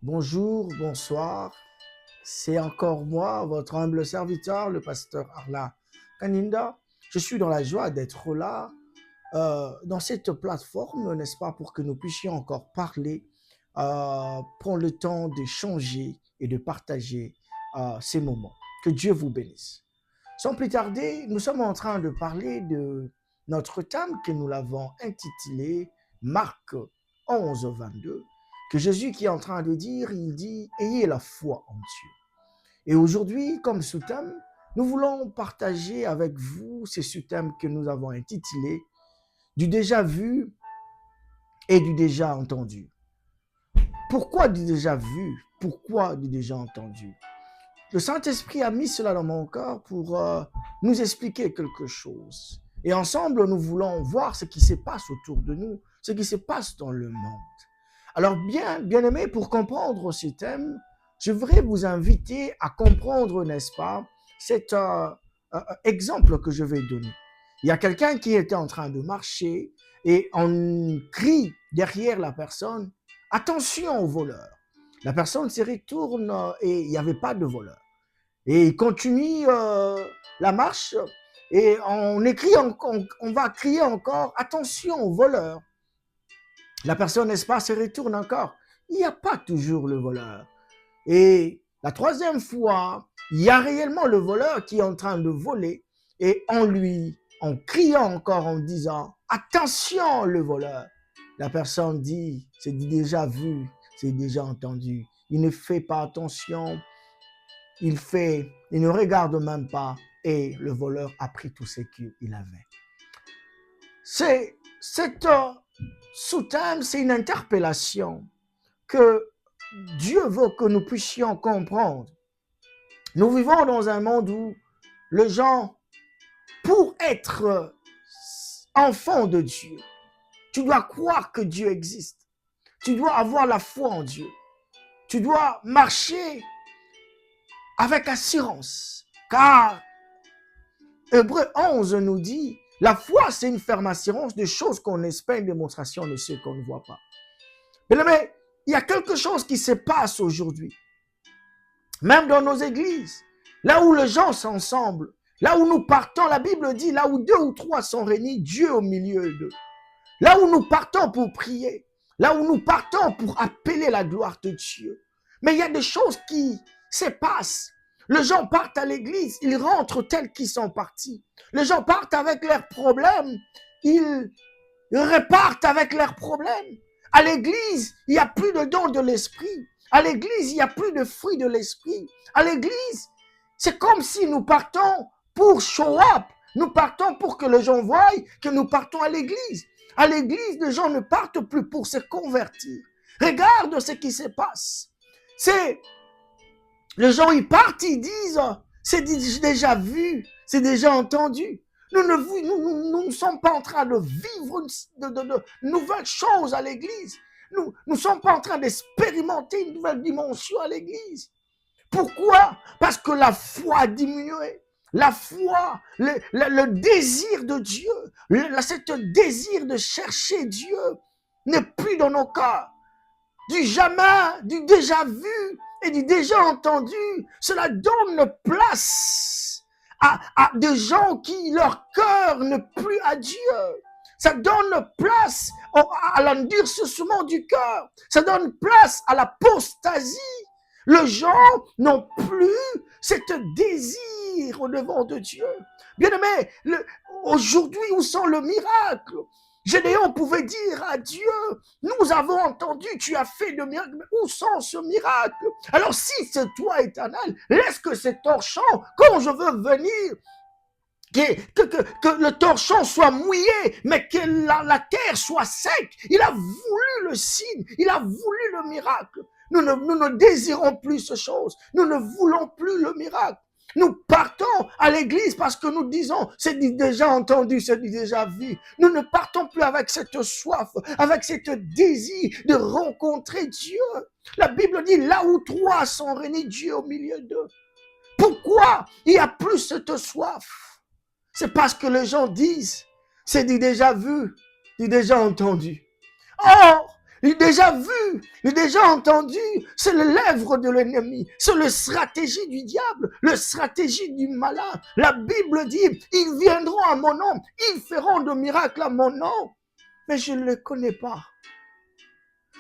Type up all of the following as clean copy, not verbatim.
Bonjour, bonsoir. C'est encore moi, votre humble serviteur, le pasteur Arla Kaninda. Je suis dans la joie d'être là, dans cette plateforme, n'est-ce pas, pour que nous puissions encore parler, prendre le temps d'échanger et de partager ces moments. Que Dieu vous bénisse. Sans plus tarder, nous sommes en train de parler de notre thème que nous l'avons intitulé Marc 11, 22, que Jésus qui est en train de dire, il dit, ayez la foi en Dieu. Et aujourd'hui, comme sous-thème, nous voulons partager avec vous ce sous-thème que nous avons intitulé du déjà vu et du déjà entendu. Pourquoi du déjà vu? Pourquoi du déjà entendu? Le Saint-Esprit a mis cela dans mon cœur pour nous expliquer quelque chose. Et ensemble, nous voulons voir ce qui se passe autour de nous, ce qui se passe dans le monde. Alors, bien aimé, pour comprendre ce thème, je voudrais vous inviter à comprendre, n'est-ce pas, cet exemple que je vais donner. Il y a quelqu'un qui était en train de marcher et on crie derrière la personne, attention aux voleurs. La personne se retourne et il n'y avait pas de voleur. Et il continue la marche et on va crier encore, attention aux voleurs. La personne, n'est-ce pas, se retourne encore. Il n'y a pas toujours le voleur. Et la troisième fois, il y a réellement le voleur qui est en train de voler et en criant encore, en disant, attention le voleur. La personne dit, c'est déjà vu, c'est déjà entendu. Il ne fait pas attention, il ne regarde même pas et le voleur a pris tout ce qu'il avait. Cette sous-thème, c'est une interpellation que Dieu veut que nous puissions comprendre. Nous vivons dans un monde où les gens, pour être enfant de Dieu, tu dois croire que Dieu existe. Tu dois avoir la foi en Dieu. Tu dois marcher avec assurance. Car Hébreux 11 nous dit, la foi, c'est une ferme assurance de choses qu'on espère, une démonstration de ce qu'on ne voit pas. Mais il y a quelque chose qui se passe aujourd'hui. Même dans nos églises, là où les gens s'ensemble, là où nous partons, la Bible dit, là où 2 ou 3 sont réunis, Dieu au milieu d'eux. Là où nous partons pour prier, là où nous partons pour appeler la gloire de Dieu. Mais il y a des choses qui se passent. Les gens partent à l'église, ils rentrent tels qu'ils sont partis. Les gens partent avec leurs problèmes, ils repartent avec leurs problèmes. À l'église, il n'y a plus de don de l'esprit. À l'église, il n'y a plus de fruits de l'esprit. À l'église, c'est comme si nous partons pour show up. Nous partons pour que les gens voient que nous partons à l'église. À l'église, les gens ne partent plus pour se convertir. Regarde ce qui se passe. Les gens, ils partent, ils disent, c'est déjà vu, c'est déjà entendu. Nous ne sommes pas en train de vivre de nouvelles choses à l'église. Nous ne sommes pas en train d'expérimenter une nouvelle dimension à l'église. Pourquoi? Parce que la foi a diminué. La foi, le désir de Dieu, ce désir de chercher Dieu n'est plus dans nos cœurs. Du jamais, du déjà vu et du déjà entendu, cela donne place à des gens qui, leur cœur n'est plus à Dieu. Ça donne place à l'endurcissement du cœur. Ça donne place à l'apostasie. Les gens n'ont plus cet désir au devant de Dieu. Bien aimé, aujourd'hui, où sont le miracle? Gédéon pouvait dire à Dieu, nous avons entendu, tu as fait le miracle, mais où sont ce miracle? Alors si c'est toi, Éternel, laisse que ces torchons, quand je veux venir, que le torchon soit mouillé, mais que la terre soit sec. Il a voulu le signe, il a voulu le miracle. Nous ne désirons plus ces choses, nous ne voulons plus le miracle. Nous partons à l'église parce que nous disons, c'est déjà entendu, c'est déjà vu. Nous ne partons plus avec cette soif, avec cet désir de rencontrer Dieu. La Bible dit, là où 3 sont réunis, Dieu au milieu d'eux. Pourquoi il n'y a plus cette soif? C'est parce que les gens disent, c'est déjà vu, c'est déjà entendu. Or, déjà vu, il déjà entendu. C'est le lèvre de l'ennemi, c'est la stratégie du diable, la stratégie du malin. La Bible dit, ils viendront à mon nom, ils feront de miracles à mon nom, mais je ne les connais pas.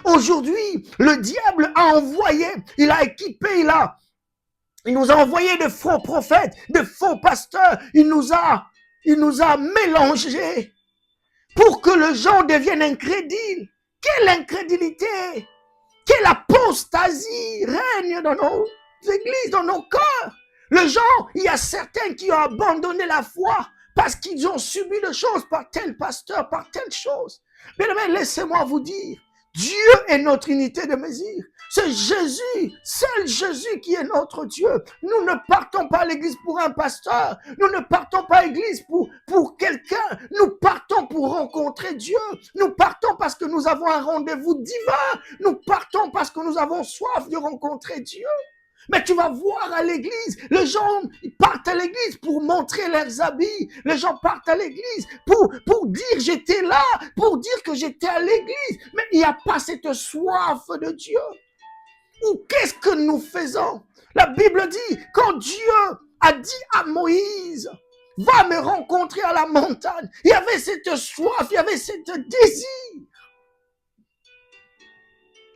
Aujourd'hui, le diable a envoyé, il a équipé, il nous a envoyé de faux prophètes, de faux pasteurs, il nous a mélangés pour que les gens deviennent incrédules. Quelle incrédulité, quelle apostasie règne dans nos églises, dans nos cœurs. Les gens, il y a certains qui ont abandonné la foi parce qu'ils ont subi des choses par tel pasteur, par telle chose. Bien aimé, laissez-moi vous dire, Dieu est notre unité de mesure. C'est Jésus, seul Jésus qui est notre Dieu. Nous ne partons pas à l'église pour un pasteur. Nous ne partons pas à l'église pour quelqu'un. Nous partons pour rencontrer Dieu. Nous partons parce que nous avons un rendez-vous divin. Nous partons parce que nous avons soif de rencontrer Dieu. Mais tu vas voir à l'église, les gens partent à l'église pour montrer leurs habits. Les gens partent à l'église pour dire j'étais là, pour dire que j'étais à l'église. Mais il n'y a pas cette soif de Dieu. Ou qu'est-ce que nous faisons? La Bible dit, quand Dieu a dit à Moïse, va me rencontrer à la montagne, il y avait cette soif, il y avait ce désir.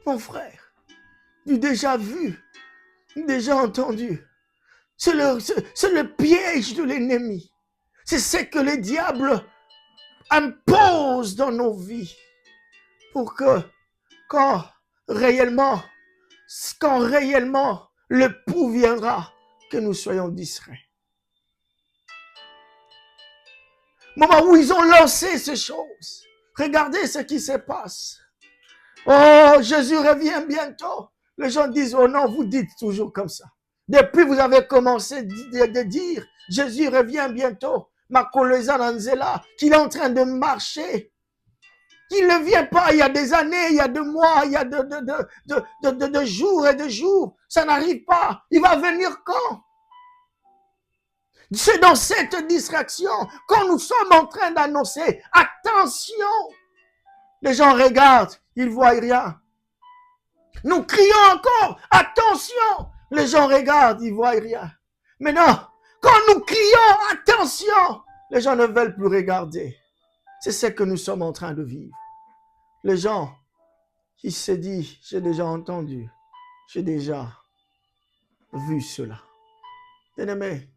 Mon frère, du déjà vu, déjà entendu. C'est le piège de l'ennemi. C'est ce que le diable impose dans nos vies pour que quand réellement le pouls viendra, que nous soyons distraits. Au moment où ils ont lancé ces choses, regardez ce qui se passe. Oh, Jésus revient bientôt. Les gens disent, oh non, vous dites toujours comme ça. Depuis vous avez commencé de dire, Jésus revient bientôt. Makoleza Nanzela, qu'il est en train de marcher. Il ne vient pas il y a des années, il y a 2 mois, il y a de jours et de jours. Ça n'arrive pas. Il va venir quand? C'est dans cette distraction, quand nous sommes en train d'annoncer, attention, les gens regardent, ils ne voient rien. Nous crions encore, attention, les gens regardent, ils ne voient rien. Mais non, quand nous crions, attention, les gens ne veulent plus regarder. C'est ce que nous sommes en train de vivre. Les gens, ils se disent, j'ai déjà entendu, j'ai déjà vu cela. Bien-aimé,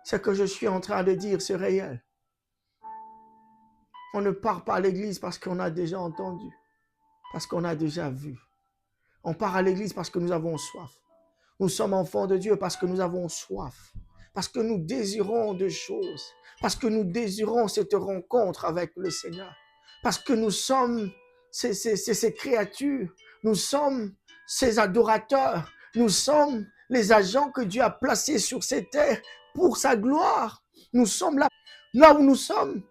ce que je suis en train de dire, c'est réel. On ne part pas à l'église parce qu'on a déjà entendu, parce qu'on a déjà vu. On part à l'église parce que nous avons soif. Nous sommes enfants de Dieu parce que nous avons soif, parce que nous désirons des choses, parce que nous désirons cette rencontre avec le Seigneur, parce que nous sommes ces créatures, nous sommes ces adorateurs, nous sommes les agents que Dieu a placés sur cette terre pour sa gloire. Nous sommes là où nous sommes,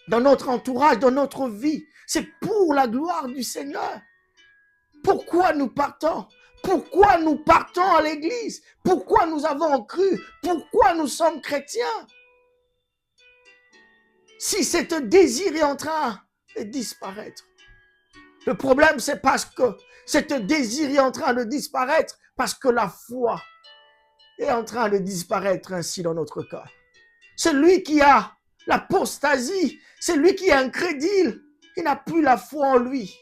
dans notre entourage, dans notre vie. C'est pour la gloire du Seigneur. Pourquoi nous partons? Pourquoi nous partons à l'église? Pourquoi nous avons cru? Pourquoi nous sommes chrétiens? Si ce désir est en train de disparaître, le problème c'est parce que ce désir est en train de disparaître, parce que la foi est en train de disparaître ainsi dans notre cœur. Celui qui a l'apostasie, c'est lui qui est incrédule, il n'a plus la foi en lui.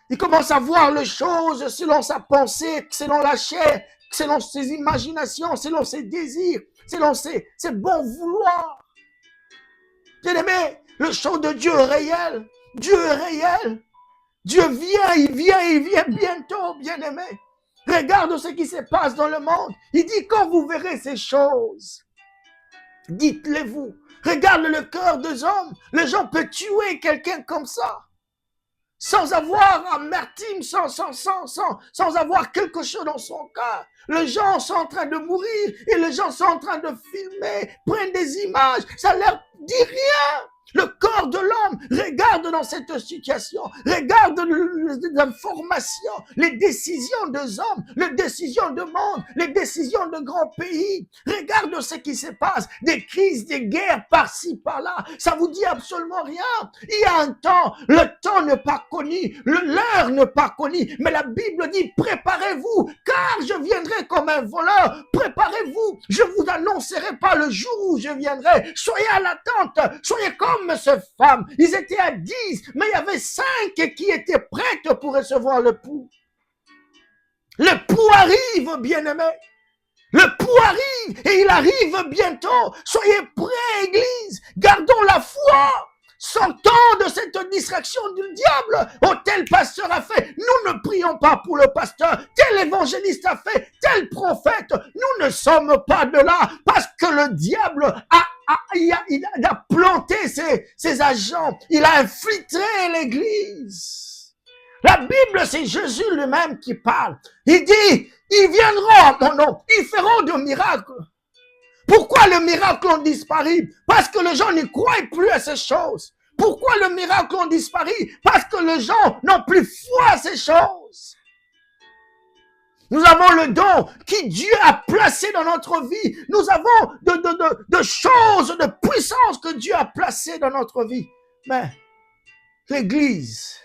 Il commence à voir les choses selon sa pensée, selon la chair, selon ses imaginations, selon ses désirs, selon ses bons vouloirs. Bien-aimé, le chant de Dieu est réel. Dieu est réel. Dieu vient, il vient bientôt, bien-aimé. Regarde ce qui se passe dans le monde. Il dit, quand vous verrez ces choses, dites-les-vous. Regarde le cœur des hommes. Les gens peuvent tuer quelqu'un comme ça. Sans avoir amertume, sans avoir quelque chose dans son cœur. Les gens sont en train de mourir et les gens sont en train de filmer, prennent des images. Ça leur dit rien. Le corps de l'homme regarde dans cette situation, regarde l'information, les décisions des hommes, les décisions du monde, les décisions de grands pays. Regarde ce qui se passe, des crises, des guerres par-ci, par-là. Ça vous dit absolument rien. Il y a un temps, le temps n'est pas connu, l'heure n'est pas connue, mais la Bible dit, préparez-vous, car je viendrai comme un voleur. Préparez-vous, je vous annoncerai pas le jour où je viendrai. Soyez à l'attente, soyez comme ces femmes. Ils étaient à 10, mais il y avait 5 qui étaient prêtes pour recevoir le pouls. Le pouls arrive, bien-aimés. Le pouls arrive et il arrive bientôt. Soyez prêts, Église. Gardons la foi. Sortons de cette distraction du diable. Oh, tel pasteur a fait. Nous ne prions pas pour le pasteur. Tel évangéliste a fait. Tel prophète. Nous ne sommes pas de là parce que le diable a planté ses agents. Il a infiltré l'Église. La Bible, c'est Jésus lui-même qui parle. Il dit, ils viendront à mon nom. Ils feront de miracles. Pourquoi le miracle ont disparu? Parce que les gens ne croient plus à ces choses. Pourquoi le miracle ont disparu? Parce que les gens n'ont plus foi à ces choses. Nous avons le don qui Dieu a placé dans notre vie. Nous avons de choses, de puissance que Dieu a placées dans notre vie. Mais l'Église,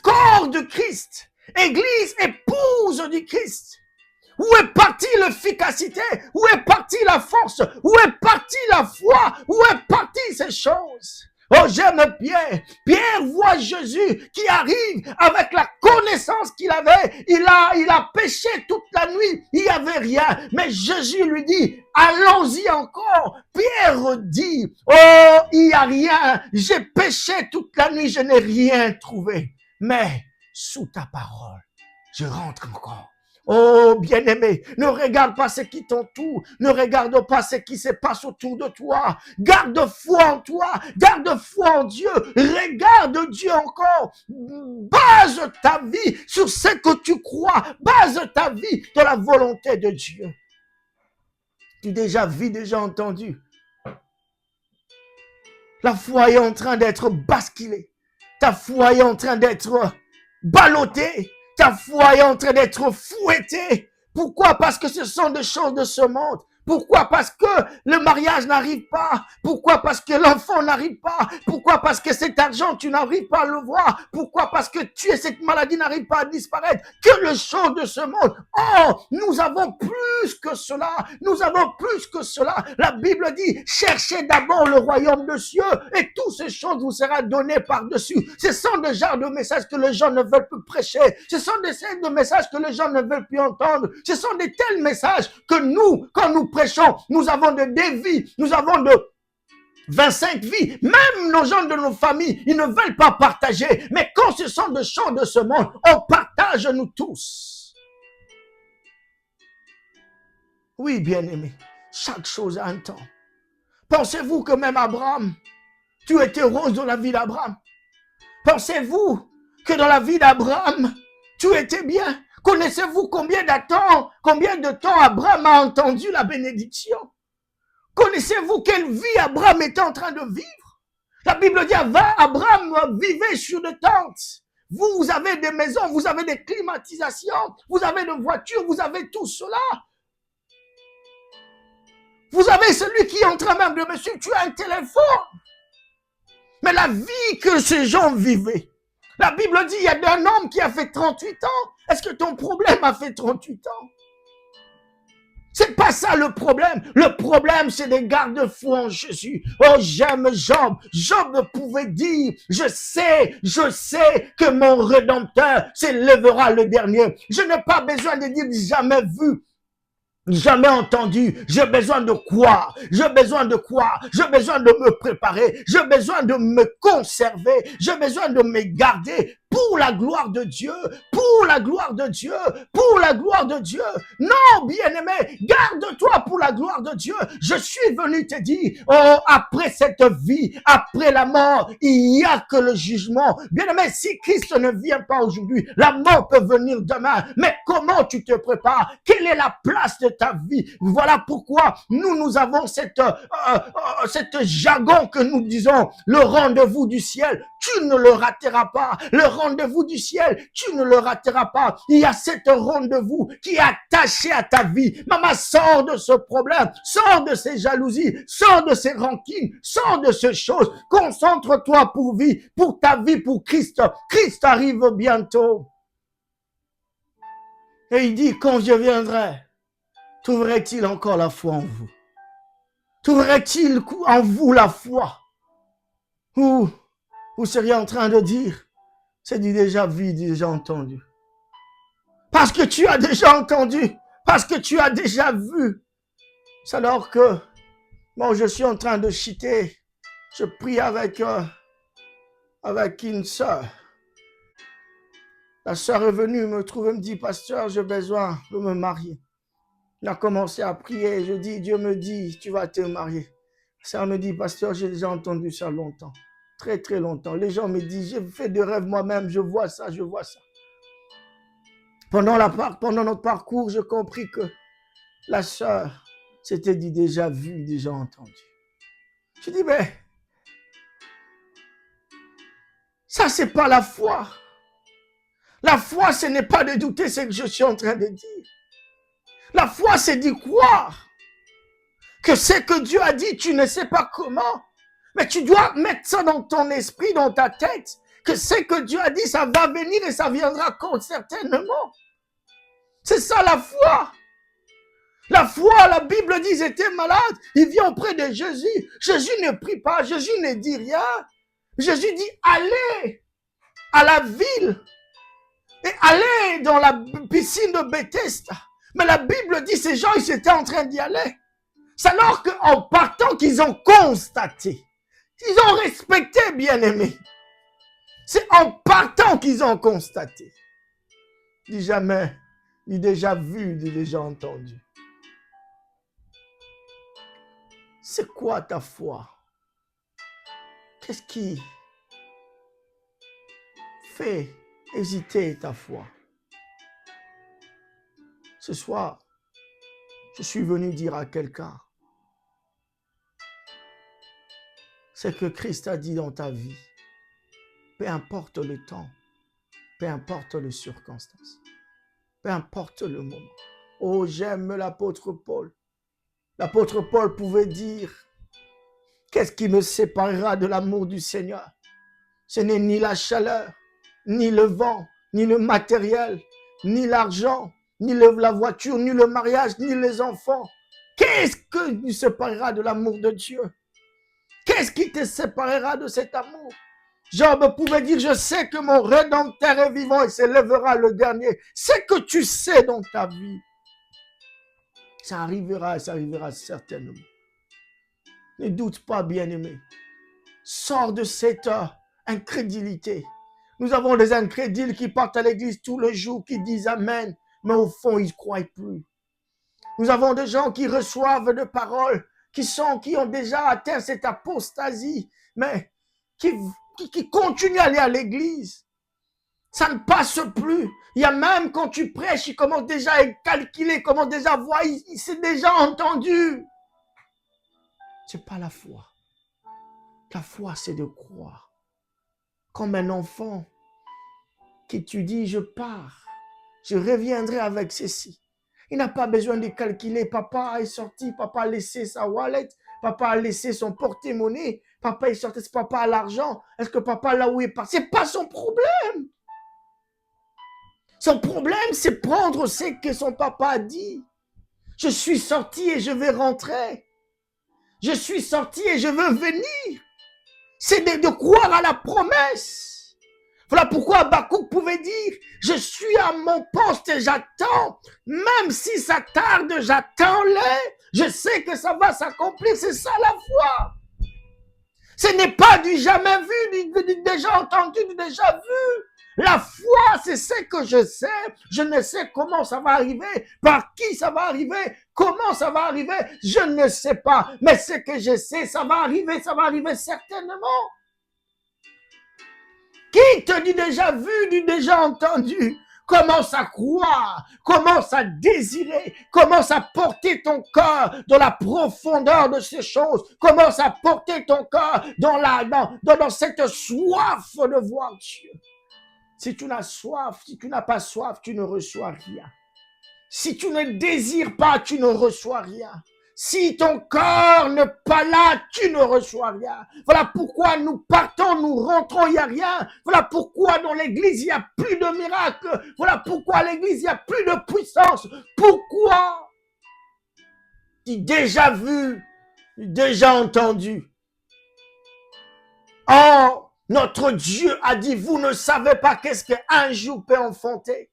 corps de Christ, Église, épouse du Christ. Où est partie l'efficacité? Où est partie la force? Où est partie la foi? Où est partie ces choses? Oh, j'aime Pierre. Pierre voit Jésus qui arrive avec la connaissance qu'il avait. Il a péché toute la nuit. Il n'y avait rien. Mais Jésus lui dit, allons-y encore. Pierre dit, oh, il n'y a rien. J'ai péché toute la nuit. Je n'ai rien trouvé. Mais sous ta parole, je rentre encore. Oh, bien-aimé, ne regarde pas ce qui t'entoure, ne regarde pas ce qui se passe autour de toi. Garde foi en toi, garde foi en Dieu, regarde Dieu encore. Base ta vie sur ce que tu crois, base ta vie dans la volonté de Dieu. Tu as déjà vu, déjà entendu. La foi est en train d'être basculée, ta foi est en train d'être ballottée. Ta foi est en train d'être fouettée. Pourquoi? Parce que ce sont des choses de ce monde. Pourquoi? Parce que le mariage n'arrive pas. Pourquoi? Parce que l'enfant n'arrive pas. Pourquoi? Parce que cet argent, tu n'arrives pas à le voir. Pourquoi? Parce que cette maladie n'arrive pas à disparaître. Que les choses de ce monde. Oh, nous avons plus que cela. Nous avons plus que cela. La Bible dit, cherchez d'abord le royaume de cieux et toutes ces choses vous seront données par-dessus. Ce sont des genres de messages que les gens ne veulent plus prêcher. Ce sont des scènes de messages que les gens ne veulent plus entendre. Ce sont des tels messages que nous, quand nous prêchons, nous avons de 2 vies, nous avons de 25 vies, même nos gens de nos familles, ils ne veulent pas partager, mais quand ce sont des choses de ce monde, on partage nous tous. Oui, bien-aimé, chaque chose a un temps. Pensez-vous que même Abraham, tu étais heureux dans la vie d'Abraham? Pensez-vous que dans la vie d'Abraham, tu étais bien? Connaissez-vous combien de temps Abraham a entendu la bénédiction? Connaissez-vous quelle vie Abraham était en train de vivre? La Bible dit, Abraham vivait sur des tentes. Vous avez des maisons, vous avez des climatisations, vous avez des voitures, vous avez tout cela. Vous avez celui qui est en train même de me suivre, tu as un téléphone. Mais la vie que ces gens vivaient, la Bible dit, il y a un homme qui a fait 38 ans. Est-ce que ton problème a fait 38 ans? C'est pas ça le problème. Le problème, c'est des garde-fous en Jésus. Oh, j'aime Job. Job pouvait dire, je sais que mon Rédempteur s'élèvera le dernier. Je n'ai pas besoin de dire jamais vu. Jamais entendu. J'ai besoin de quoi? J'ai besoin de quoi? J'ai besoin de me préparer. J'ai besoin de me conserver. J'ai besoin de me garder pour la gloire de Dieu, pour pour la gloire de Dieu, pour la gloire de Dieu. Non, bien-aimé, garde-toi pour la gloire de Dieu. Je suis venu te dire, oh, après cette vie, après la mort, il n'y a que le jugement. Bien-aimé, si Christ ne vient pas aujourd'hui, la mort peut venir demain. Mais comment tu te prépares? Quelle est la place de ta vie? Voilà pourquoi nous avons cette jargon que nous disons, le rendez-vous du ciel. Tu ne le rateras pas. Le rendez-vous du ciel, tu ne le rateras pas. Il y a cet rendez-vous qui est attaché à ta vie. Maman, sors de ce problème, sors de ces jalousies, sors de ces rancines, sors de ces choses. Concentre-toi pour ta vie, pour Christ. Christ arrive bientôt. Et il dit, quand je viendrai, trouverait-il encore la foi en vous? Trouverait-il en vous la foi? Ou vous seriez en train de dire, c'est du déjà vu, du déjà entendu. Parce que tu as déjà entendu, parce que tu as déjà vu. C'est alors que, bon, je suis en train de chiter, je prie avec une sœur. La sœur est venue me trouver, me dit, pasteur, j'ai besoin de me marier. On a commencé à prier, je dis, Dieu me dit, tu vas te marier. La sœur me dit, pasteur, j'ai déjà entendu ça longtemps. Très, très longtemps. Les gens me disent, j'ai fait des rêves moi-même, je vois ça, je vois ça. Pendant notre parcours, j'ai compris que la sœur, c'était du déjà vu, déjà entendu. Je dis, mais ça, c'est pas la foi. La foi, ce n'est pas de douter ce que je suis en train de dire. La foi, c'est d'y croire. Que ce que Dieu a dit, tu ne sais pas comment. Mais tu dois mettre ça dans ton esprit, dans ta tête, que ce que Dieu a dit, ça va venir et ça viendra certainement. C'est ça la foi. La foi, la Bible dit, ils étaient malades, il vient auprès de Jésus. Jésus ne prie pas, Jésus ne dit rien. Jésus dit, allez à la ville et allez dans la piscine de Bethesda. Mais la Bible dit, ces gens, ils étaient en train d'y aller. C'est alors qu'en partant qu'ils ont constaté. Ils ont respecté, bien-aimés. C'est en partant qu'ils ont constaté. Dis jamais, ni déjà vu, ni déjà entendu. C'est quoi ta foi? Qu'est-ce qui fait hésiter ta foi? Ce soir, je suis venu dire à quelqu'un, c'est que Christ a dit dans ta vie, peu importe le temps, peu importe les circonstances, peu importe le moment. Oh, j'aime l'apôtre Paul. L'apôtre Paul pouvait dire, qu'est-ce qui me séparera de l'amour du Seigneur? Ce n'est ni la chaleur, ni le vent, ni le matériel, ni l'argent, ni la voiture, ni le mariage, ni les enfants. Qu'est-ce qui nous séparera de l'amour de Dieu? Qu'est-ce qui te séparera de cet amour? Job pouvait dire, je sais que mon Rédempteur est vivant et s'élèvera le dernier. C'est que tu sais dans ta vie. Ça arrivera certainement. Ne doute pas, bien-aimé. Sors de cette incrédulité. Nous avons des incrédules qui partent à l'église tous les jours, qui disent Amen, mais au fond, ils ne croient plus. Nous avons des gens qui reçoivent des paroles, qui ont déjà atteint cette apostasie, mais qui continuent à aller à l'église. Ça ne passe plus. Il y a même quand tu prêches, ils commencent déjà à calculer, ils commencent déjà à voir, c'est déjà entendu. C'est pas la foi. La foi, c'est de croire. Comme un enfant qui tu dis, je pars, je reviendrai avec ceci. Il n'a pas besoin de calculer. Papa est sorti, papa a laissé sa wallet, papa a laissé son porte-monnaie, papa est sorti, papa a l'argent. Est-ce que papa là où il est parti? C'est pas son problème. Son problème, c'est prendre ce que son papa a dit. Je suis sorti et je vais rentrer. Je suis sorti et je veux venir. C'est de croire à la promesse. Voilà pourquoi Habakkuk pouvait dire, je suis à mon poste et j'attends. Même si ça tarde, j'attends-le. Je sais que ça va s'accomplir. C'est ça la foi. Ce n'est pas du jamais vu, du déjà entendu, du déjà vu. La foi, c'est ce que je sais. Je ne sais comment ça va arriver, par qui ça va arriver, comment ça va arriver. Je ne sais pas. Mais ce que je sais, ça va arriver certainement. Qui te dit déjà vu, dit déjà entendu? Commence à croire, commence à désirer, commence à porter ton cœur dans la profondeur de ces choses, commence à porter ton cœur dans cette soif de voir Dieu. Si tu n'as soif, si tu n'as pas soif, tu ne reçois rien. Si tu ne désires pas, tu ne reçois rien. Si ton cœur n'est pas là, tu ne reçois rien. Voilà pourquoi nous partons, nous rentrons, il n'y a rien. Voilà pourquoi dans l'église, il n'y a plus de miracles. Voilà pourquoi à l'église, il n'y a plus de puissance. Pourquoi? Tu déjà vu, déjà entendu. Oh, notre Dieu a dit, vous ne savez pas qu'est-ce qu'un jour peut enfanter.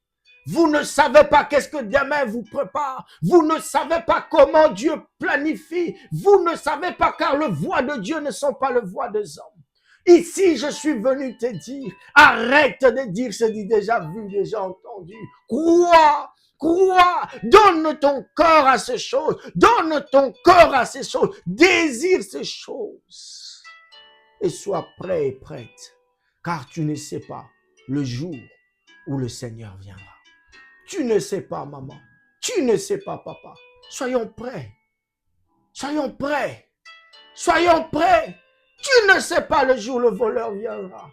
Vous ne savez pas qu'est-ce que demain vous prépare. Vous ne savez pas comment Dieu planifie. Vous ne savez pas car les voies de Dieu ne sont pas les voies des hommes. Ici, je suis venu te dire, arrête de dire c'est déjà vu, déjà entendu. Crois, crois, donne ton cœur à ces choses. Donne ton cœur à ces choses. Désire ces choses. Et sois prêt et prête, car tu ne sais pas le jour où le Seigneur viendra. Tu ne sais pas, maman. Tu ne sais pas, papa. Soyons prêts. Soyons prêts. Soyons prêts. Tu ne sais pas le jour où le voleur viendra.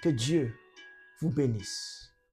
Que Dieu vous bénisse.